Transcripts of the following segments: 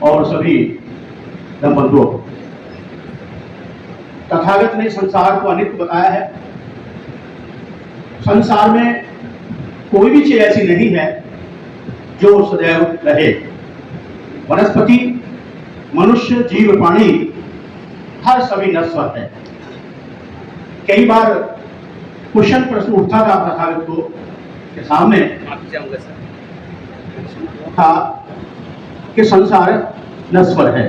और सभी दंपतियों, तथागत ने संसार को अनित्य बताया है। संसार में कोई भी चीज ऐसी नहीं है जो सदैव रहे। वनस्पति, मनुष्य, जीव, प्राणी हर सभी नश्वर है। कई बार क्वेश्चन प्रश्न उठता था तथागत को के सामने था कि संसार नश्वर है,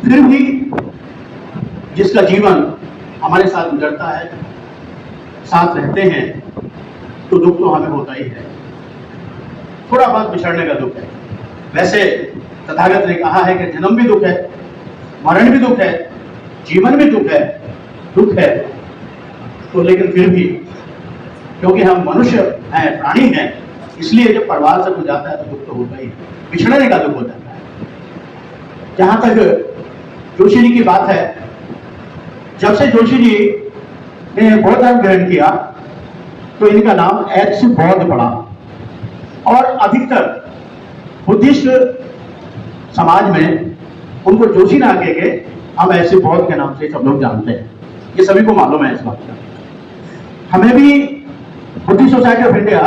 फिर भी जिसका जीवन हमारे साथ गुजरता है, साथ रहते हैं, तो दुख तो हमें होता ही है। थोड़ा बहुत बिछड़ने का दुख है। वैसे तथागत ने कहा है कि जन्म भी दुख है, मरण भी दुख है, जीवन भी दुख है। तो लेकिन फिर भी क्योंकि हम मनुष्य हैं, प्राणी हैं, इसलिए जब परिवार से कुछ जाता है तो दुख तो होता ही है, बिछड़ने का दुख हो जाता है। जहां तक जोशी जी की बात है, जब से जोशी जी ने बौद्ध धर्म ग्रहण किया तो इनका नाम एच बौद्ध पड़ा, और अधिकतर बुद्धिस्ट समाज में उनको जोशी ना कह के हम ऐसे बौद्ध के नाम से सब लोग जानते हैं। ये सभी को मालूम है इस बात का। हमें भी बुद्धिस्ट सोसाइटी ऑफ इंडिया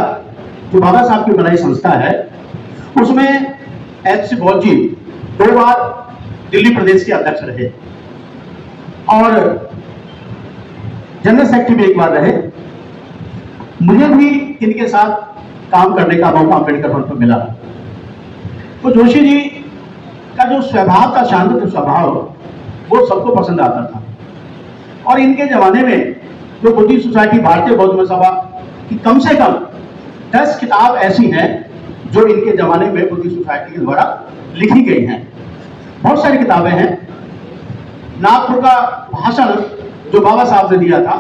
जो बाबा साहब की बनाई संस्था है, उसमें एच बौद्ध जी 2 बार दिल्ली प्रदेश के अध्यक्ष रहे और जनरल सेक्रेटरी भी 1 बार रहे। मुझे भी इनके साथ काम करने का मौका अम्बेडकर भवन पर मिला। तो जोशी जी का जो स्वभाव था, शांत स्वभाव, वो सबको पसंद आता था। और इनके जमाने में जो बुद्धिस्ट सोसाइटी भारतीय बौद्ध महासभा की कम से कम 10 किताब ऐसी हैं जो इनके जमाने में बुद्धिस्ट सोसाइटी के द्वारा लिखी गई हैं। बहुत सारी किताबें हैं। नागपुर का भाषण जो बाबा साहब ने दिया था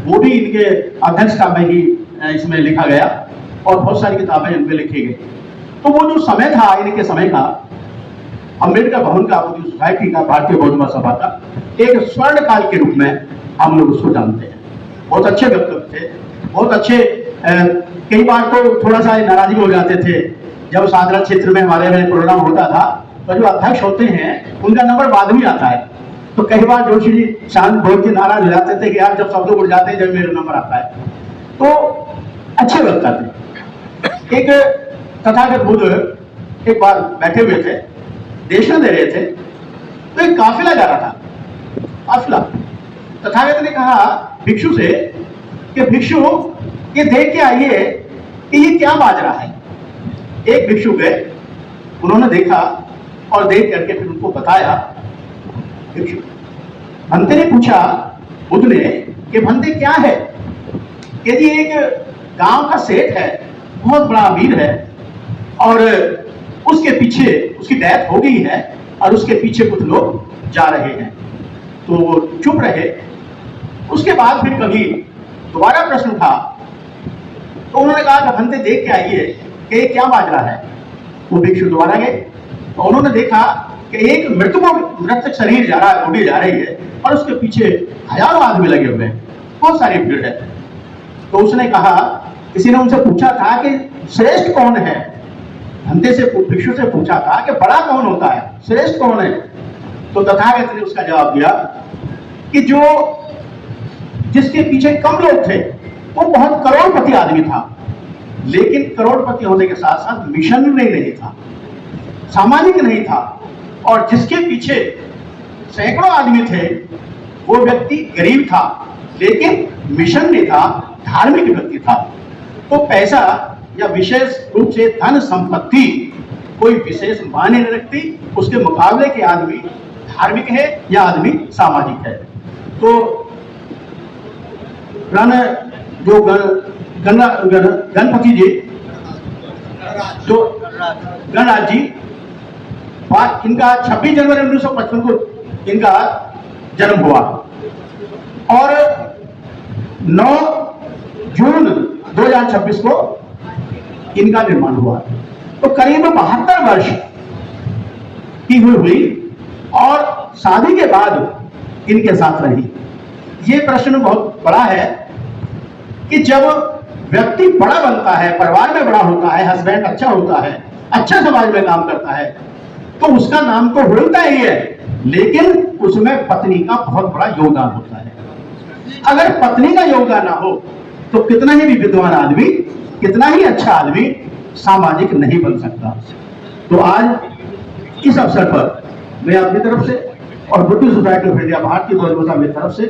वो भी इनके अध्यक्षता में ही इसमें लिखा गया, और बहुत सारी किताबें इनमें लिखी गई। तो वो जो समय था इनके समय का, अम्बेडकर भवन का, बुद्धिस्ट सोसाइटी का, भारतीय बौद्ध महासभा का एक स्वर्ण काल के रूप में हम लोग उसको जानते हैं। बहुत अच्छे व्यक्तित्व थे, बहुत अच्छे। कई बार तो थोड़ा सा नाराजगी हो जाते थे जब साधारण क्षेत्र में हमारे में प्रोग्राम होता था, तो जो अध्यक्ष होते हैं उनका नंबर बाद में आता है। तो कई बार जोशी जी शांत बोल के नाराज हो जाते थे कि यार जब सब लोग उठ जाते हैं जब मेरा नंबर आता है। तो अच्छे वक्ता थे। एक तथागत बुद्ध एक बार बैठे हुए थे, देशना दे रहे थे, तो एक काफिला जा रहा था। काफिला, तथागत ने कहा भिक्षु से कि भिक्षु ये देख के आइए कि ये क्या बाज रहा है। एक भिक्षु गए, उन्होंने देखा और देख करके फिर उनको बताया। भिक्षु भंते ने पूछा बुद्ध ने कि भंते क्या है? कि जी एक गांव का सेठ है, बहुत बड़ा अमीर है, और उसके पीछे उसकी डेथ हो गई है और उसके पीछे कुछ लोग जा रहे हैं। तो वो चुप रहे। उसके बाद फिर कभी दोबारा प्रश्न उठा तो उन्होंने कहा कि भंते देख के आइए कि ये क्या बाज रहा है। वो भिक्षु दोबारा गए तो उन्होंने देखा कि एक मृतक शरीर जा रहा है, बॉडी जा रही है, और उसके पीछे हजारों आदमी लगे हुए हैं, बहुत सारी भीड़ है। तो उसने कहा, किसी ने उनसे पूछा था कि श्रेष्ठ कौन है? भंते से भिक्षु से पूछा था कि बड़ा कौन होता है, श्रेष्ठ कौन है? तो तथागत ने उसका जवाब दिया कि जो जिसके पीछे कम लोग थे वो बहुत करोड़पति आदमी था, लेकिन करोड़पति होने के साथ साथ मिशन में नहीं था, सामाजिक नहीं था। और जिसके पीछे सैकड़ों आदमी थे वो व्यक्ति गरीब था, लेकिन मिशन नहीं था, धार्मिक व्यक्ति था। तो पैसा या विशेष रूप से धन संपत्ति कोई विशेष मायने नहीं रखती, उसके मुकाबले के आदमी धार्मिक है या आदमी सामाजिक है। तो जो गणपति जी, जो गणराज जी, इनका 26 जनवरी 1955 को इनका जन्म हुआ और 9 जून 2026 को इनका निर्माण हुआ। तो करीब 72 वर्ष की हुई और शादी के बाद इनके साथ रही। ये प्रश्न बहुत बड़ा है कि जब व्यक्ति बड़ा बनता है, परिवार में बड़ा होता है, हस्बैंड अच्छा होता है, अच्छा समाज में काम करता है, तो उसका नाम तो होता ही है, लेकिन उसमें पत्नी का बहुत बड़ा योगदान होता है। अगर पत्नी का योगदान ना हो तो कितना ही भी विद्वान आदमी, कितना ही अच्छा आदमी सामाजिक नहीं बन सकता। तो आज इस अवसर पर मैं अपनी तरफ से और बुद्धि सोसाइटी ऑफ इंडिया भारतीय बौद्ध की तरफ से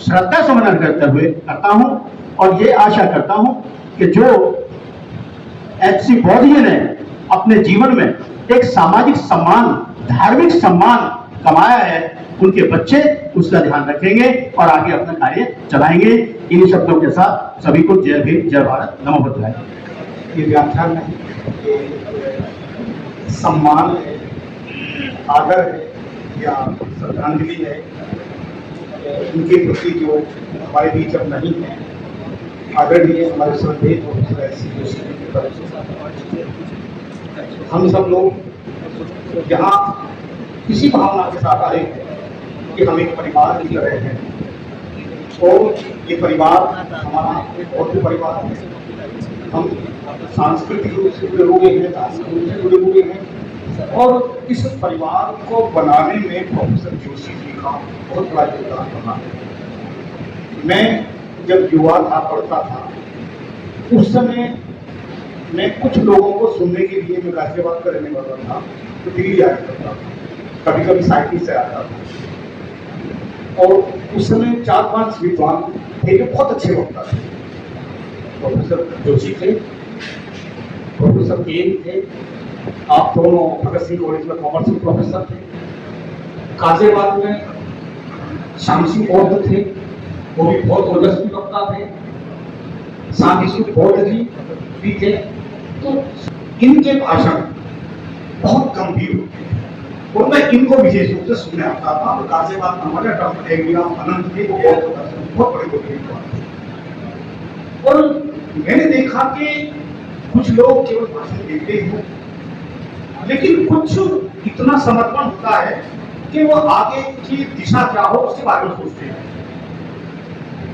श्रद्धा सुमन करता हूं और ये आशा करता हूं कि जो एचसी बौद्ध जी ने अपने जीवन में एक सामाजिक सम्मान, धार्मिक सम्मान कमाया है, उनके बच्चे उसका ध्यान रखेंगे और आगे अपना कार्य चलाएंगे। इन्हीं शब्दों के साथ सभी को जय भीम, जय भारत, नमो बुद्धाय। ये व्याख्यान नहीं, सम्मान है, आदर है या श्रद्धांजलि है उनके प्रति जो हमारे बीच अब नहीं है। आदरणीय हमारे श्रद्धेय हम सब लोग यहाँ इसी भावना के साथ आए हैं कि हम एक परिवार की तरह हैं और ये परिवार हमारा बौद्ध परिवार है। हम सांस्कृतिक रूप से जुड़े हुए हैं, धार्मिक रूप से जुड़े हुए हैं और इस परिवार को बनाने में प्रोफेसर जोशी जी का बहुत बड़ा योगदान रहा है। मैं जब युवा था, पढ़ता था, उस समय मैं कुछ लोगों को सुनने के लिए, मैं गाजियाबाद का रहने वाला था, तो दिल्ली आया करता था, कभी कभी साइकिल से आता था और उस समय 4-5 विद्वान थे जो बहुत अच्छे वक्ता थे। प्रोफेसर जोशी थे, प्रोफेसर केन थे, आप दोनों भगत सिंह कॉलेज में कॉमर्स के प्रोफेसर थे। गाजियाबाद में श्याम सिंह बौद्ध थे, वो भी बहुत ओजस्वी वक्ता थे। साथ बौद्ध जी भी थे। तो इनके भाषण बहुत गंभीर होते थे और मैं इनको विशेष रूप से सुनने आता था। गाजियाबाद में हमारे डॉक्टर एगिया अनंत थे, वो बहुत बड़े विद्वान थे। और मैंने देखा कि कुछ लोग केवल भाषण देते हैं, लेकिन कुछ इतना समर्पण होता है कि वो आगे की दिशा क्या हो उसके बारे में सोचते हैं।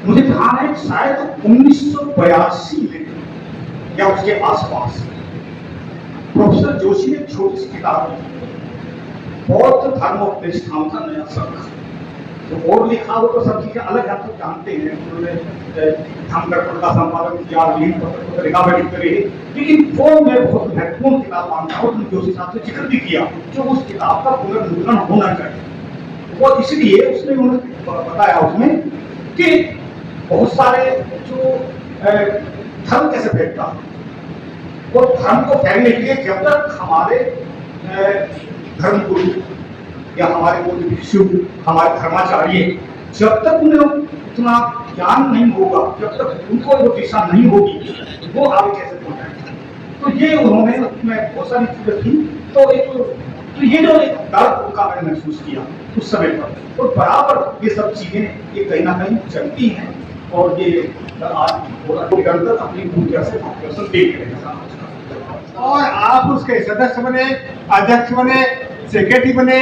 मुझे ध्यान है शायद 1982 में या उसके आसपास प्रोफेसर जोशी ने छोटी सी किताब बौद्ध धर्मोपदेश नाम था, नया संघ। तो और लिखा हो तो सब चीजें अलग है, तो जानते हैं। उन्होंने धर्मगढ़ का संपादन किया, लिखा करी, लेकिन वो मैं बहुत महत्वपूर्ण किताब मानता हूँ। जोशी साहब से जिक्र भी किया जो उस किताब का पुनर्मुद्रण होना चाहिए। वो इसलिए उसने उन्होंने बताया उसमें कि बहुत सारे जो धर्म कैसे फैलता है, वो धर्म को फैलने के लिए जब तक हमारे धर्मगुरु या हमारे वो भिक्षु, हमारे धर्माचार्य, जब तक उन्हें इतना ज्ञान नहीं होगा, जब तक उनको वो दिशा नहीं होगी, वो आगे कैसे पहुंचाएंगे। तो ये उन्होंने उसमें बहुत सारी चीजें थी। तो ये जो एक डर उनका मैंने महसूस किया उस समय पर, और बराबर ये सब चीजें ये कहीं ना कहीं चलती हैं और ये आज निरंतर अपनी भूमिका से देख रहे हैं। और आप उसके सदस्य बने, अध्यक्ष बने, सेक्रेटरी बने,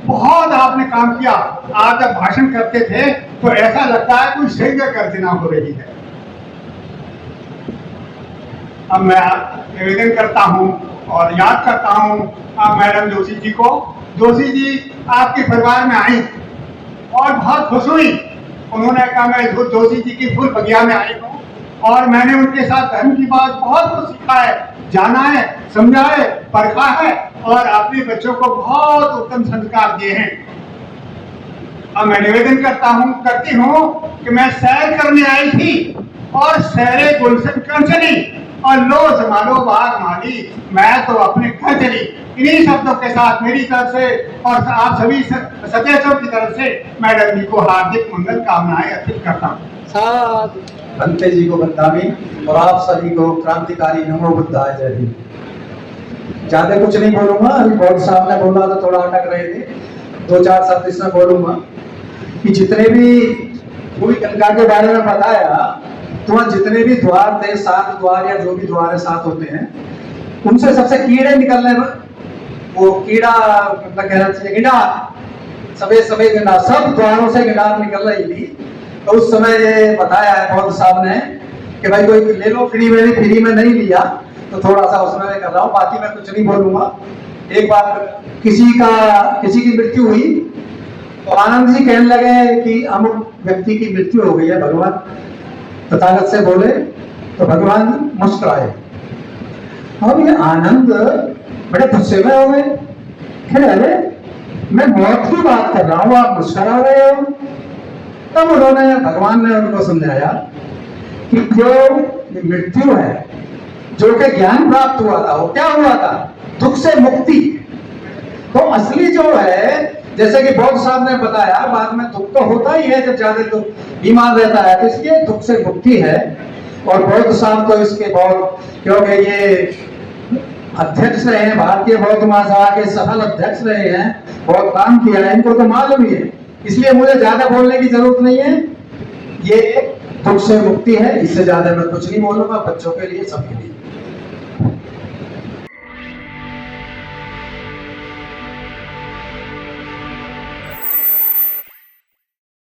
बहुत आपने काम किया। आप जब भाषण करते थे तो ऐसा लगता है कोई सही गर्जना हो रही है। अब मैं निवेदन करता हूं और याद करता हूं मैडम जोशी जी को। जोशी जी आपके परिवार में आई और बहुत खुश हुई। उन्होंने कहा मैं जोशी जी की फूल बगिया में आई हूँ और मैंने उनके साथ धर्म की बात बहुत कुछ सीखा है, जाना है, समझा है, परखा है और अपने बच्चों को बहुत उत्तम संस्कार दिए हैं। अब मैं निवेदन करती हूँ कि मैं सैर करने आई थी और सैरे गुलशन कर चली और लो संभालो बाग माली, मैं तो अपने घर चली। इन्हीं शब्दों के साथ मेरी तरफ से और आप सभी सदस्यों की तरफ से मैडम जी को हार्दिक मंगल कामनाएं अर्पित करता हूँ। भंते जी को बंदामी और आप सभी को क्रांतिकारी नमो बुद्धाय, जय हिंद। ज्यादा कुछ नहीं बोलूंगा, अभी बहुत साहब ने बोला तो थोड़ा अटक रहे थे, 2-4 शब्द इसमें बोलूंगा कि जितने भी पूरी गंगा के बारे में बताया, तो वहाँ जितने भी द्वार थे, 7 द्वार या जो भी द्वार है 7 होते हैं, उनसे सबसे कीड़े निकलने में वो कीड़ा मतलब कहना चाहिए गिडार, सफेद गिडार, सब द्वारों से गिडार निकल रही थी। तो उस समय ये बताया है बौद्ध साहब ने कि भाई कोई ले लो फ्री में नहीं लिया, तो थोड़ा सा उसमें मैं कर रहा हूँ, बाकी मैं कुछ नहीं बोलूंगा। एक बार किसी की मृत्यु हुई तो आनंद जी कहने लगे कि अमुक व्यक्ति की मृत्यु हो गई है, भगवान तथागत से बोले तो भगवान मुस्कुराए। अब ये आनंद बड़े गुस्से में हो गए, कह अरे मैं मौत की बात कर रहा हूं, आप मुस्कुरा रहे हो। तब उन्होंने, भगवान ने उनको समझाया कि जो मृत्यु है, जो कि ज्ञान प्राप्त हुआ था, वो क्या हुआ था? दुख से मुक्ति। तो असली जो है, जैसे कि बौद्ध साहब ने बताया, बाद में दुख तो होता ही है जब ज्यादा दुख बीमार रहता है, तो इसलिए दुख से मुक्ति है। और बौद्ध साहब तो इसके बहुत, क्योंकि ये अध्यक्ष रहे हैं, भारतीय बौद्ध महासभा के सफल अध्यक्ष रहे हैं, बहुत काम किया है, इनको तो मालूम ही है, इसलिए मुझे ज्यादा बोलने की जरूरत नहीं है। ये दुख से मुक्ति है, इससे ज्यादा मैं कुछ नहीं बोलूंगा, बच्चों के लिए, सबके लिए।